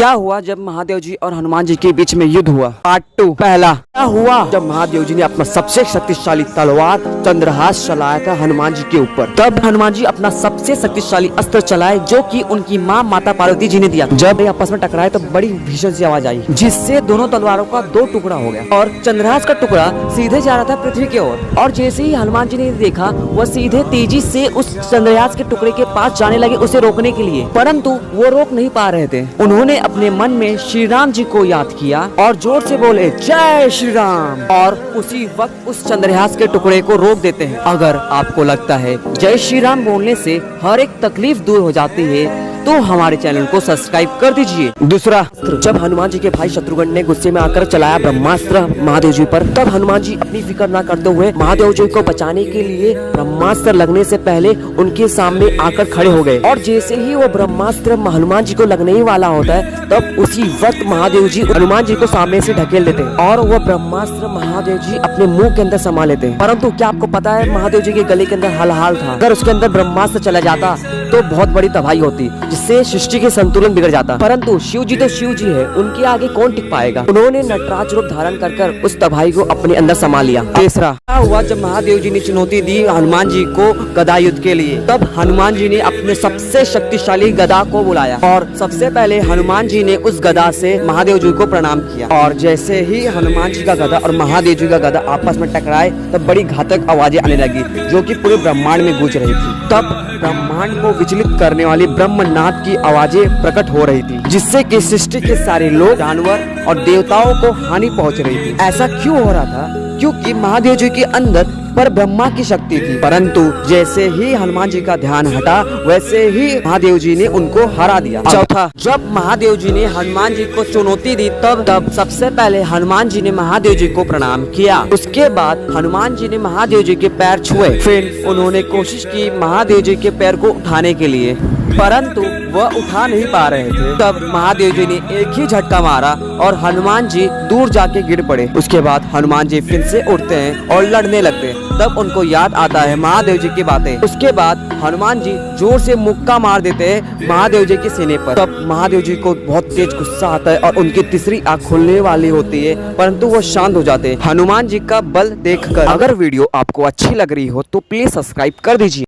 क्या हुआ जब महादेव जी और हनुमान जी के बीच में युद्ध हुआ। पार्ट 2। पहला, क्या हुआ जब महादेव जी ने अपना सबसे शक्तिशाली तलवार चंद्रहास चलाया था हनुमान जी के ऊपर। तब हनुमान जी अपना सबसे शक्तिशाली अस्त्र चलाए जो कि उनकी माँ माता पार्वती जी ने दिया। जब ये आपस में टकराए तो बड़ी भीषण सी आवाज आई जिससे दोनों तलवारों का 2 टुकड़ा हो गया और चंद्रहास का टुकड़ा सीधे जा रहा था पृथ्वी की ओर। और जैसे ही हनुमान जी ने देखा वह सीधे तेजी से उस चंद्रहास के टुकड़े के पास जाने लगे उसे रोकने के लिए, परंतु वो रोक नहीं पा रहे थे। उन्होंने अपने मन में श्री राम जी को याद किया और जोर से बोले जय श्री राम, और उसी वक्त उस चंद्रहास के टुकड़े को रोक देते हैं। अगर आपको लगता है जय श्री राम बोलने से हर एक तकलीफ दूर हो जाती है तो हमारे चैनल को सब्सक्राइब कर दीजिए। दूसरा, जब हनुमान जी के भाई शत्रुघ्न ने गुस्से में आकर चलाया ब्रह्मास्त्र महादेव जी पर, तब हनुमान जी अपनी फिक्र न करते हुए महादेव जी को बचाने के लिए ब्रह्मास्त्र लगने से पहले उनके सामने आकर खड़े हो गए। और जैसे ही वो ब्रह्मास्त्र हनुमान जी को लगने ही वाला होता है तब उसी वक्त महादेव जी हनुमान जी को सामने से ढकेल देते हैं और वो ब्रह्मास्त्र महादेव जी अपने मुंह के अंदर समा लेते हैं। परंतु क्या आपको पता है महादेव जी के गले के अंदर हलहाल था। अगर उसके अंदर ब्रह्मास्त्र चला जाता तो बहुत बड़ी तबाही होती, जिससे सृष्टि के संतुलन बिगड़ जाता। परंतु शिव जी तो शिव जी है, उनके आगे कौन टिक पाएगा। उन्होंने नटराज रूप धारण कर उस तबाही को अपने अंदर समा लिया। तीसरा, क्या हुआ जब महादेव जी ने चुनौती दी हनुमान जी को गदा युद्ध के लिए, तब हनुमान जी ने अपने सबसे शक्तिशाली गदा को बुलाया और सबसे पहले हनुमान जी ने उस गदा से महादेव जी को प्रणाम किया। और जैसे ही हनुमान जी का गदा और महादेव जी का गदा आपस में टकराए तब बड़ी घातक आवाजें आने लगी जो कि पूरे ब्रह्मांड में गूंज रही थी। तब ब्रह्मांड को विचलित करने वाली ब्रह्मनाद की आवाजें प्रकट हो रही थी, जिससे कि सृष्टि के सारे लोग, जानवर और देवताओं को हानि पहुंच रही थी। ऐसा क्यों हो रहा था? क्योंकि महादेव जी के अंदर पर ब्रह्मा की शक्ति थी, परंतु जैसे ही हनुमान जी का ध्यान हटा वैसे ही महादेव जी ने उनको हरा दिया। चौथा, जब महादेव जी ने हनुमान जी को चुनौती दी तब सबसे पहले हनुमान जी ने महादेव जी को प्रणाम किया। उसके बाद हनुमान जी ने महादेव जी के पैर छुए। फिर उन्होंने कोशिश की महादेव जी के पैर को उठाने के लिए, परंतु वह उठा नहीं पा रहे थे। तब महादेव जी ने एक ही झटका मारा और हनुमान जी दूर जाके गिर पड़े। उसके बाद हनुमान जी फिर से उठते हैं और लड़ने लगते हैं। तब उनको याद आता है महादेव जी की बातें। उसके बाद हनुमान जी जोर से मुक्का मार देते हैं महादेव जी के सीने पर। तब महादेव जी को बहुत तेज गुस्सा आता है और उनकी तीसरी आंख खुलने वाली होती है, परंतु वो शांत हो जाते हैं हनुमान जी का बल देखकर। अगर वीडियो आपको अच्छी लग रही हो तो प्लीज सब्सक्राइब कर दीजिए।